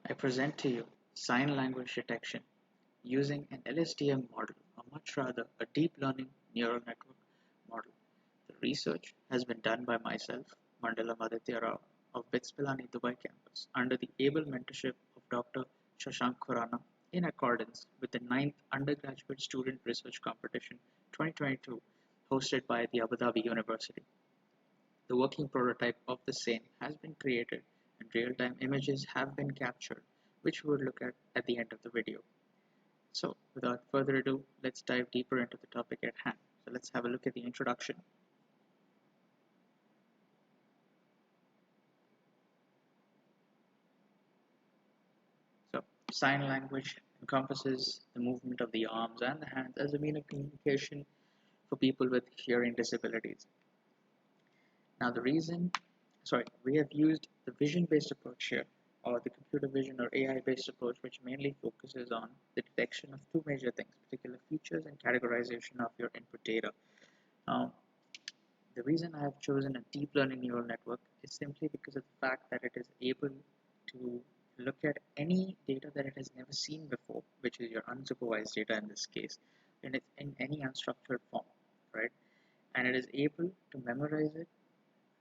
I present to you sign language detection using an LSTM model, or much rather a deep learning neural network model. The research has been done by myself, Mandala Maditya Rao, of BITS Pilani Dubai campus under the able mentorship of Dr. Shashank Khurana in accordance with the ninth Undergraduate Student Research Competition 2022 hosted by the Abu Dhabi University. The working prototype of the same has been created and real-time images have been captured, which we will look at the end of the video. So without further ado, let's dive deeper into the topic at hand. So let's have a look at the introduction. So sign language encompasses the movement of the arms and the hands as a mean of communication for people with hearing disabilities. Now we have used the vision-based approach here, or the computer vision or AI-based approach, which mainly focuses on the detection of two major things, particular features and categorization of your input data. Now, the reason I have chosen a deep learning neural network is simply because of the fact that it is able to look at any data that it has never seen before, which is your unsupervised data in this case, and it's in any unstructured form, right? And it is able to memorize it,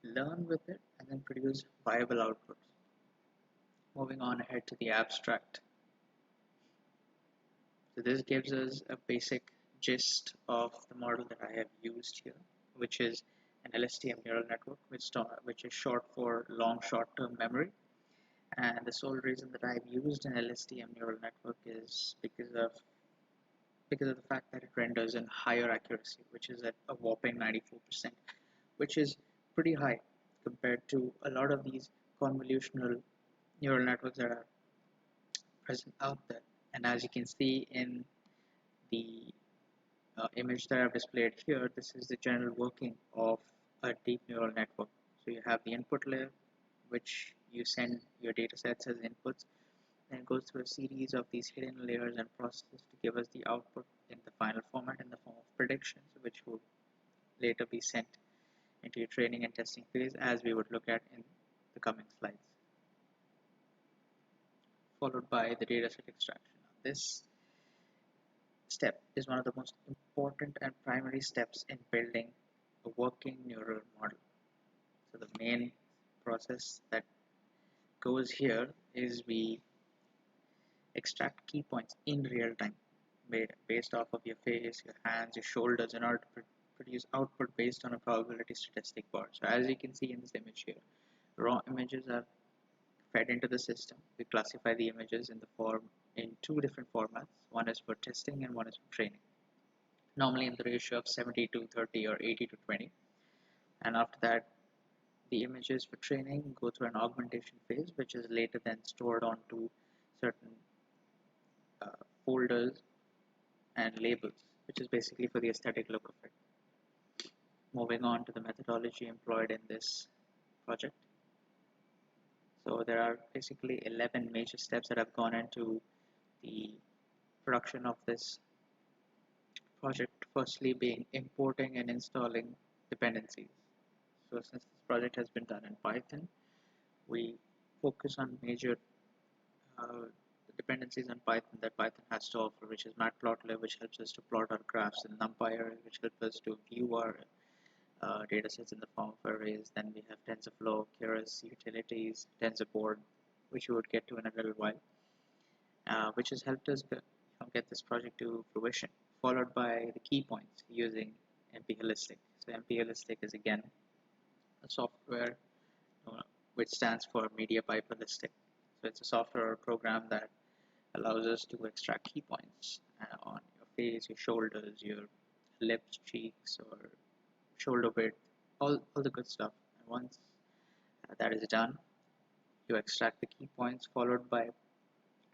learn with it, and then produce viable outputs. Moving on ahead to the abstract. So this gives us a basic gist of the model that I have used here, which is an LSTM neural network, which is short for long short-term memory. And the sole reason that I've used an LSTM neural network is because of the fact that it renders in higher accuracy, which is at a whopping 94%, which is pretty high compared to a lot of these convolutional neural networks that are present out there. And as you can see in the image that I've displayed here, this is the general working of a deep neural network. So you have the input layer, which you send your data sets as inputs, and it goes through a series of these hidden layers and processes to give us the output in the final format in the form of predictions, which will later be sent into your training and testing phase, as we would look at in the coming slides, followed by the dataset extraction. Now, this step is one of the most important and primary steps in building a working neural model. So the main process that goes here is we extract key points in real time based off of your face, your hands, your shoulders in order to produce output based on a probability statistic bar. So as you can see in this image here, raw images are fed into the system. We classify the images in two different formats. One is for testing and one is for training. Normally in the ratio of 70-30 or 80-20. And after that, the images for training go through an augmentation phase, which is later then stored onto certain folders and labels, which is basically for the aesthetic look of it. Moving on to the methodology employed in this project. So there are basically 11 major steps that have gone into the production of this project. Firstly being importing and installing dependencies. So since this project has been done in Python, we focus on major dependencies on Python that Python has to offer, which is matplotlib, which helps us to plot our graphs, and numpy, which helps us to view our datasets in the form of arrays. Then we have TensorFlow, Keras, utilities, TensorBoard, which we would get to in a little while, which has helped us get this project to fruition, followed by the key points using MP-Holistic. So MP-Holistic is again a software which stands for Media Pipe Holistic. So it's a software or program that allows us to extract key points on your face, your shoulders, your lips, cheeks, or shoulder width, all the good stuff. And once that is done, you extract the key points, followed by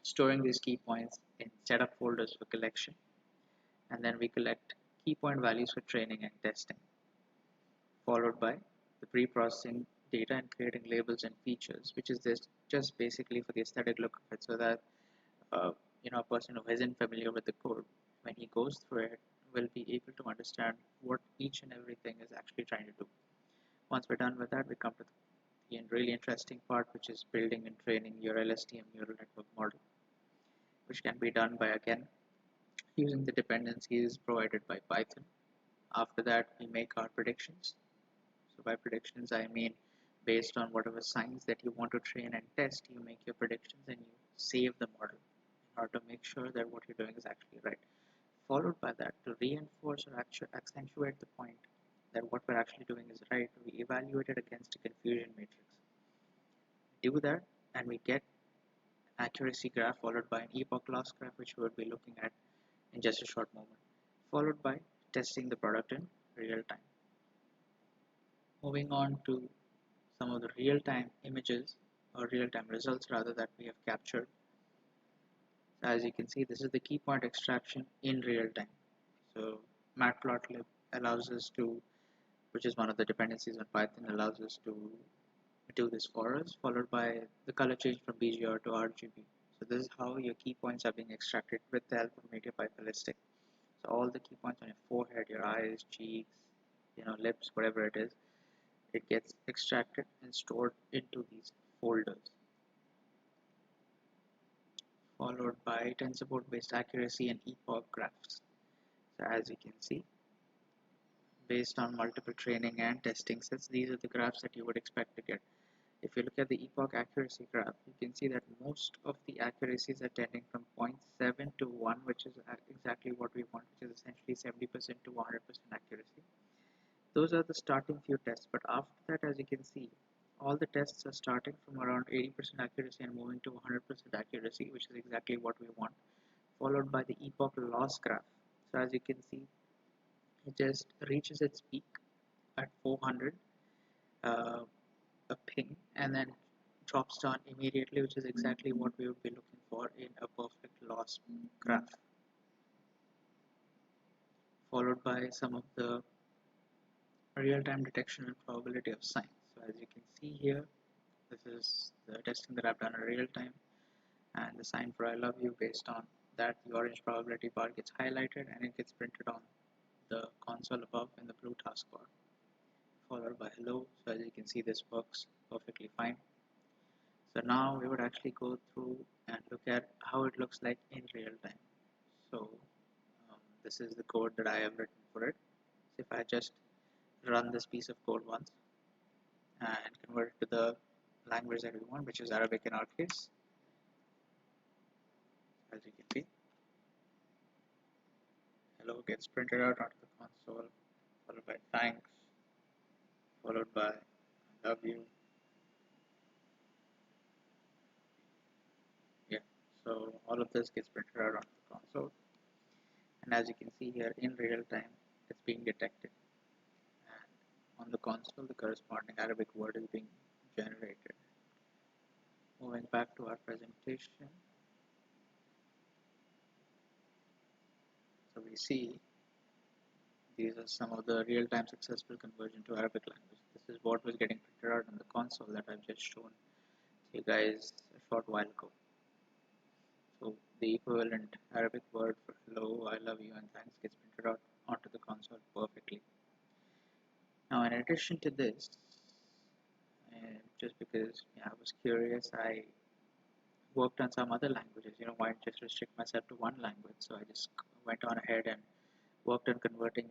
storing these key points in setup folders for collection. And then we collect key point values for training and testing, followed by the pre-processing data and creating labels and features, which is this just basically for the aesthetic look of it, so that a person who isn't familiar with the code, when he goes through it, will be able to understand what each and everything is actually trying to do. Once we're done with that, we come to the end really interesting part, which is building and training your LSTM neural network model, which can be done by, again, using the dependencies provided by Python. After that, we make our predictions. So by predictions, I mean based on whatever signs that you want to train and test, you make your predictions and you save the model in order to make sure that what you're doing is actually right. Followed by that, to reinforce or accentuate the point that what we're actually doing is right, we evaluate it against a confusion matrix. We do that and we get an accuracy graph followed by an epoch loss graph, which we will be looking at in just a short moment, followed by testing the product in real time. Moving on to some of the real-time images or real-time results rather that we have captured. So as you can see, this is the key point extraction in real time. So matplotlib allows us to, which is one of the dependencies on Python, allows us to do this for us, followed by the color change from BGR to RGB. So this is how your key points are being extracted with the help of MediaPipe Ballistic. So all the key points on your forehead, your eyes, cheeks, lips, whatever it is, it gets extracted and stored into these folders, followed by TensorBoard based accuracy and epoch graphs. So as you can see, based on multiple training and testing sets, these are the graphs that you would expect to get. If you look at the epoch accuracy graph, you can see that most of the accuracies are tending from 0.7 to 1, which is exactly what we want, which is essentially 70% to 100% accuracy. Those are the starting few tests, but after that, as you can see, all the tests are starting from around 80% accuracy and moving to 100% accuracy, which is exactly what we want, followed by the epoch loss graph. So as you can see, it just reaches its peak at 400 a ping and then drops down immediately, which is exactly what we would be looking for in a perfect loss graph, followed by some of the real-time detection and probability of signs. So as you can see here, this is the testing that I've done in real time, and the sign for I love you, based on that the orange probability bar gets highlighted and it gets printed on the console above in the blue taskbar, followed by hello. So as you can see, this works perfectly fine. So now we would actually go through and look at how it looks like in real time. So this is the code that I have written for it. So if I just run this piece of code once and convert it to the language that we want, which is Arabic in our case, as you can see, hello gets printed out onto the console, followed by thanks, followed by I love you. Yeah, so all of this gets printed out onto the console, and as you can see here, in real time it's being detected, and on the console the corresponding Arabic word is being generated. Moving back to our presentation, so we see these are some of the real-time successful conversion to Arabic language. This is what was getting printed out on the console that I've just shown to you guys a short while ago. So the equivalent Arabic word for hello, I love you, and thanks gets printed out onto the console perfectly. Now, in addition to this, and just because I was curious, I worked on some other languages. Why just restrict myself to one language? So I just went on ahead and worked on converting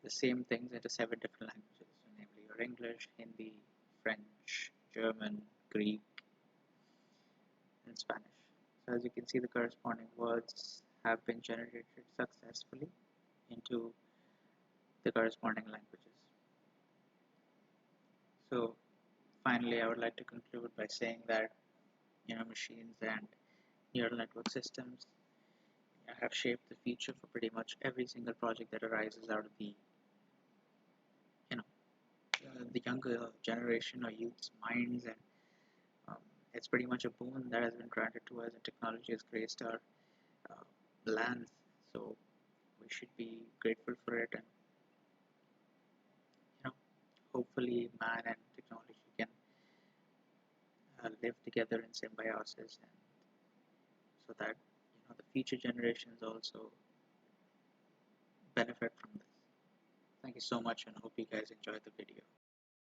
the same things into 7 different languages, so namely your English, Hindi, French, German, Greek, and Spanish. So as you can see, the corresponding words have been generated successfully into the corresponding languages. So finally, I would like to conclude by saying that machines and neural network systems have shaped the future for pretty much every single project that arises out of the younger generation or youth's minds, and it's pretty much a boon that has been granted to us, and technology has graced our lands. So we should be grateful for it, and hopefully, man and technology can live together in symbiosis, and so that the future generations also benefit from this. Thank you so much, and hope you guys enjoyed the video.